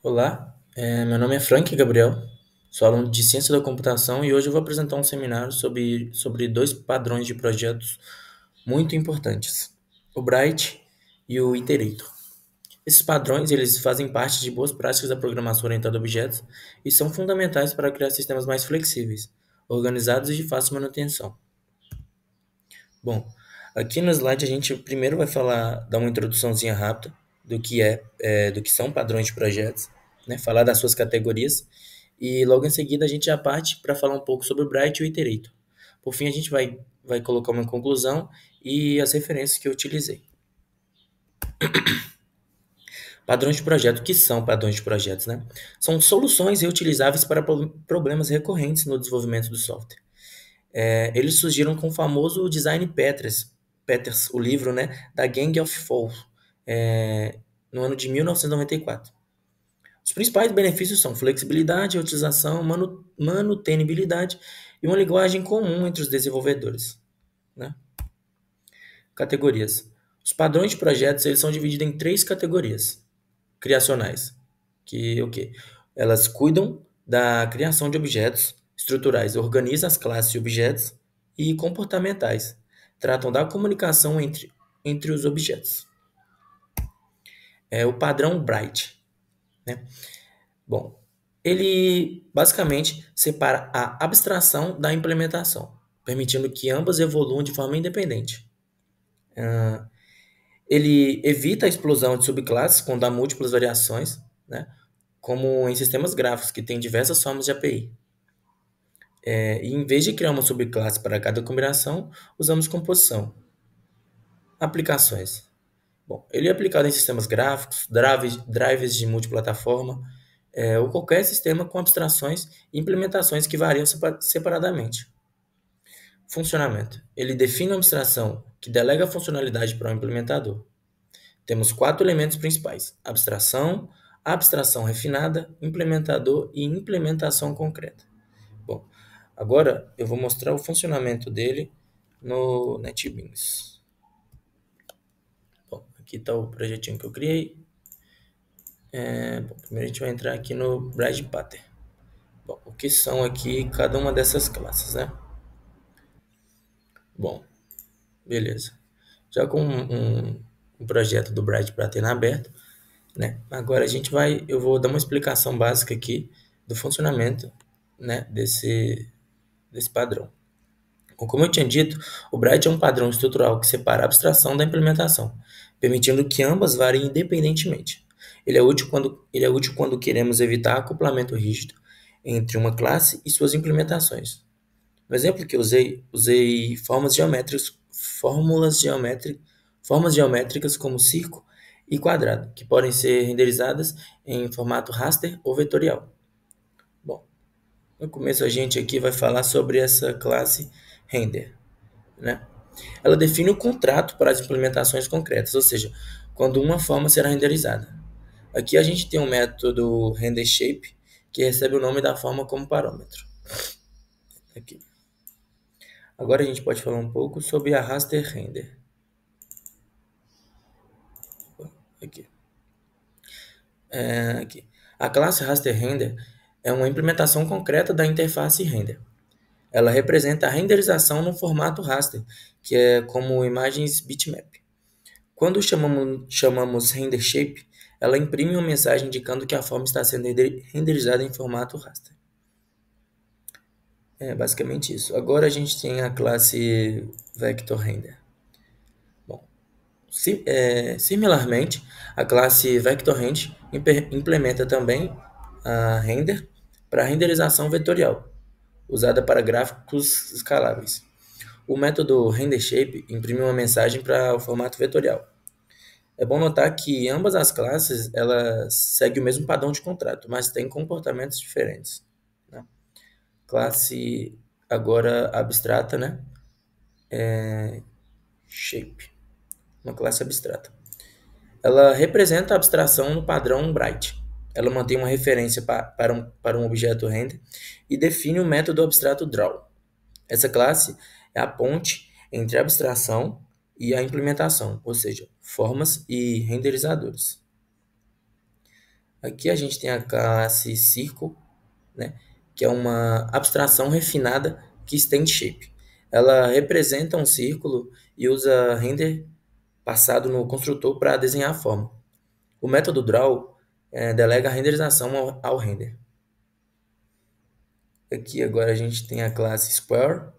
Olá, meu nome é Frank Gabriel, sou aluno de Ciência da Computação e hoje eu vou apresentar um seminário sobre dois padrões de projetos muito importantes, o Bright e o Iterator. Esses padrões eles fazem parte de boas práticas da programação orientada a objetos e são fundamentais para criar sistemas mais flexíveis, organizados e de fácil manutenção. Bom, aqui no slide a gente primeiro vai dar uma introduçãozinha rápida do que são padrões de projetos, né? Falar das suas categorias e logo em seguida a gente já parte para falar um pouco sobre o Bright e o Iterator. Por fim, a gente vai colocar uma conclusão e as referências que eu utilizei. Padrões de projeto, o que são padrões de projetos, né? São soluções reutilizáveis para problemas recorrentes no desenvolvimento do software. Eles surgiram com o famoso Design Peters, o livro, né, da Gang of Four, no ano de 1994. Os principais benefícios são flexibilidade, utilização, manutenibilidade e uma linguagem comum entre os desenvolvedores, né? Categorias. Os padrões de projetos eles são divididos em três categorias criacionais, que o quê? Elas cuidam da criação de objetos estruturais, organizam as classes de objetos e comportamentais, tratam da comunicação entre os objetos. É o padrão Bright, né? Bom, ele basicamente separa a abstração da implementação, permitindo que ambas evoluam de forma independente. Ele evita a explosão de subclasses quando há múltiplas variações, né? Como em sistemas gráficos, que tem diversas formas de API. E em vez de criar uma subclasse para cada combinação, usamos composição. Aplicações. Bom, ele é aplicado em sistemas gráficos, drivers de multiplataforma, ou qualquer sistema com abstrações e implementações que variam separadamente. Funcionamento. Ele define uma abstração que delega a funcionalidade para o implementador. Temos quatro elementos principais: abstração refinada, implementador e implementação concreta. Bom, agora eu vou mostrar o funcionamento dele no NetBeans. Bom, aqui está o projetinho que eu criei. Primeiro a gente vai entrar aqui no Bright Pattern. Bom, o que são aqui cada uma dessas classes, né? Bom, beleza. Já com um projeto do Bright Pattern aberto, né? Agora eu vou dar uma explicação básica aqui do funcionamento, né, desse padrão. Como eu tinha dito, o Bright é um padrão estrutural que separa a abstração da implementação, permitindo que ambas variem independentemente. Ele é útil quando queremos evitar acoplamento rígido entre uma classe e suas implementações. No exemplo que eu usei formas geométricas como círculo e quadrado, que podem ser renderizadas em formato raster ou vetorial. Bom, no começo a gente aqui vai falar sobre essa classe render, né? Ela define o contrato para as implementações concretas, ou seja, quando uma forma será renderizada. Aqui a gente tem um método renderShape que recebe o nome da forma como parâmetro. Aqui. Agora a gente pode falar um pouco sobre a raster render. Aqui. Aqui. A classe raster render é uma implementação concreta da interface render. Ela representa a renderização no formato raster, que é como imagens bitmap. Quando chamamos renderShape, ela imprime uma mensagem indicando que a forma está sendo renderizada em formato raster. É basicamente isso. Agora a gente tem a classe VectorRender. Bom, similarmente, a classe VectorRend implementa também a render para renderização vetorial, usada para gráficos escaláveis. O método renderShape imprime uma mensagem para o formato vetorial. É bom notar que ambas as classes elas seguem o mesmo padrão de contrato, mas têm comportamentos diferentes, né? Classe agora abstrata, né? Shape, uma classe abstrata. Ela representa a abstração no padrão Bright. Ela mantém uma referência para um objeto render e define o método abstrato draw. Essa classe é a ponte entre a abstração e a implementação, ou seja, formas e renderizadores. Aqui a gente tem a classe Circle, né, que é uma abstração refinada que extende shape. Ela representa um círculo e usa render passado no construtor para desenhar a forma. O método draw delega a renderização ao render. Aqui agora a gente tem a classe square.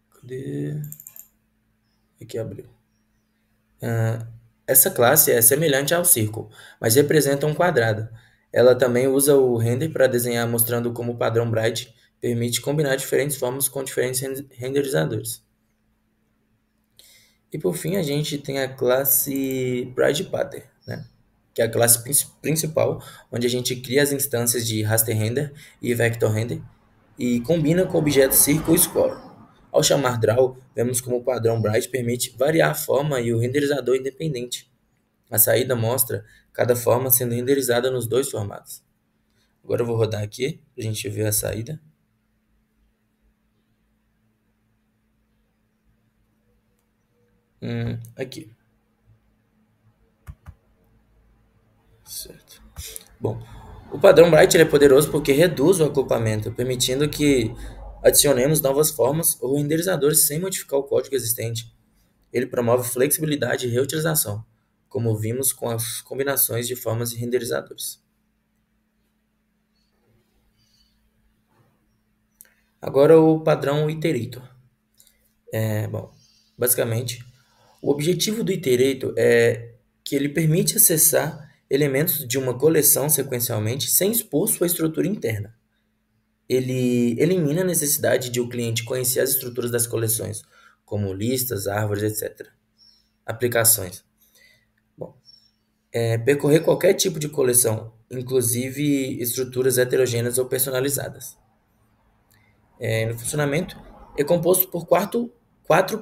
Cadê? Aqui abriu. Essa classe é semelhante ao círculo, mas representa um quadrado. Ela também usa o render para desenhar, mostrando como o padrão Bright permite combinar diferentes formas com diferentes renderizadores. E por fim, a gente tem a classe Bright Pattern, né? Que é a classe principal, onde a gente cria as instâncias de raster render e vector render e combina com o objeto circle score. Ao chamar draw, vemos como o padrão Bright permite variar a forma e o renderizador independente. A saída mostra cada forma sendo renderizada nos dois formatos. Agora eu vou rodar aqui para a gente ver a saída. Aqui. Certo. Bom, o padrão Bright ele é poderoso porque reduz o acoplamento, permitindo que adicionemos novas formas ou renderizadores sem modificar o código existente. Ele promove flexibilidade e reutilização, como vimos com as combinações de formas e renderizadores. Agora o padrão Iterator. Bom, basicamente, o objetivo do Iterator é que ele permite acessar elementos de uma coleção sequencialmente sem expor sua estrutura interna. Ele elimina a necessidade de o cliente conhecer as estruturas das coleções, como listas, árvores, etc. Aplicações. Bom, percorrer qualquer tipo de coleção, inclusive estruturas heterogêneas ou personalizadas. No funcionamento, é composto por quatro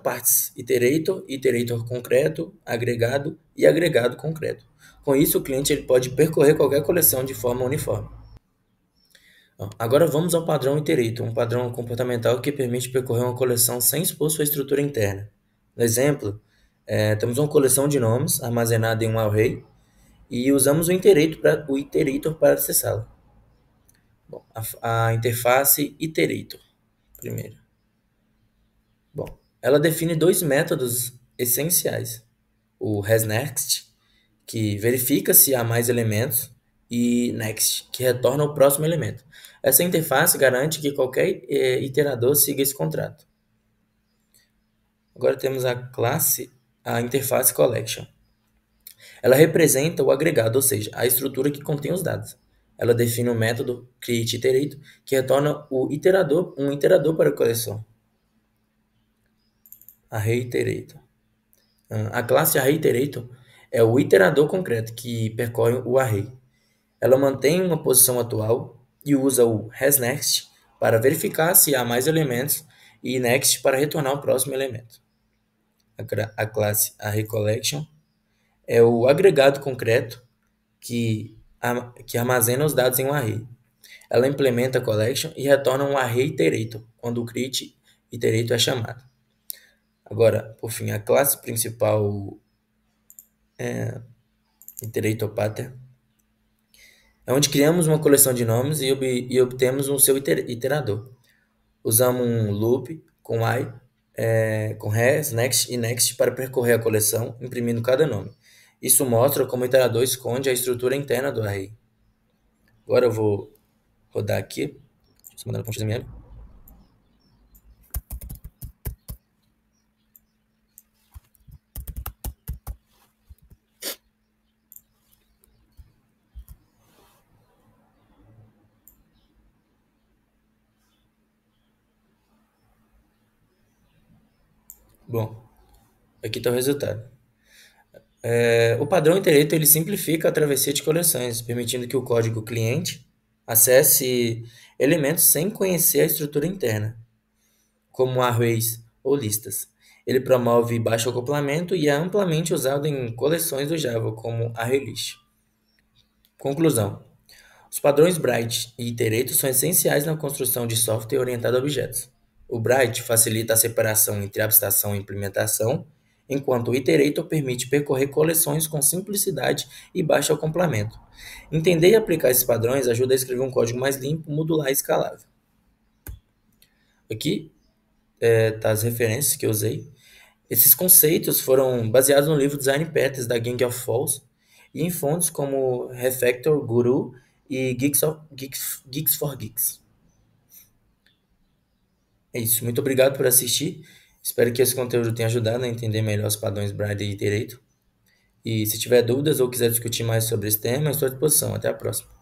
partes: iterator, iterator concreto, agregado e agregado concreto. Com isso, o cliente ele pode percorrer qualquer coleção de forma uniforme. Agora vamos ao padrão iterator, um padrão comportamental que permite percorrer uma coleção sem expor sua estrutura interna. No exemplo, temos uma coleção de nomes armazenada em um array e usamos o iterator para acessá-la. Bom, a interface iterator, primeiro. Bom, ela define dois métodos essenciais: o hasNext, que verifica se há mais elementos, e next, que retorna o próximo elemento. Essa interface garante que qualquer iterador siga esse contrato. Agora temos a interface collection. Ela representa o agregado, ou seja, a estrutura que contém os dados. Ela define o método createIterator, que retorna um iterador para a coleção. ArrayIterator. A classe ArrayIterator é o iterador concreto que percorre o array. Ela mantém uma posição atual e usa o hasNext para verificar se há mais elementos e next para retornar o próximo elemento. A classe ArrayCollection é o agregado concreto que armazena os dados em um array. Ela implementa a collection e retorna um ArrayIterator quando o createIterator é chamado. Agora, por fim, a classe principal iterator pattern é onde criamos uma coleção de nomes e obtemos um seu iterador. Usamos um loop com while, com has, next e next para percorrer a coleção, imprimindo cada nome. Isso mostra como o iterador esconde a estrutura interna do array. Agora eu vou rodar aqui. Deixa eu mandar para XML. Bom, aqui está o resultado. O padrão iterator ele simplifica a travessia de coleções, permitindo que o código cliente acesse elementos sem conhecer a estrutura interna, como arrays ou listas. Ele promove baixo acoplamento e é amplamente usado em coleções do Java, como ArrayList. Conclusão: os padrões Bright e Iterator são essenciais na construção de software orientado a objetos. O Bright facilita a separação entre abstração e implementação, enquanto o Iterator permite percorrer coleções com simplicidade e baixo acoplamento. Entender e aplicar esses padrões ajuda a escrever um código mais limpo, modular e escalável. Aqui tá as referências que eu usei. Esses conceitos foram baseados no livro Design Patterns da Gang of Falls e em fontes como Refactor, Guru e Geeks for Geeks. É isso. Muito obrigado por assistir. Espero que esse conteúdo tenha ajudado a entender melhor os padrões Braille e Iterator. E se tiver dúvidas ou quiser discutir mais sobre esse tema, eu estou à disposição. Até a próxima.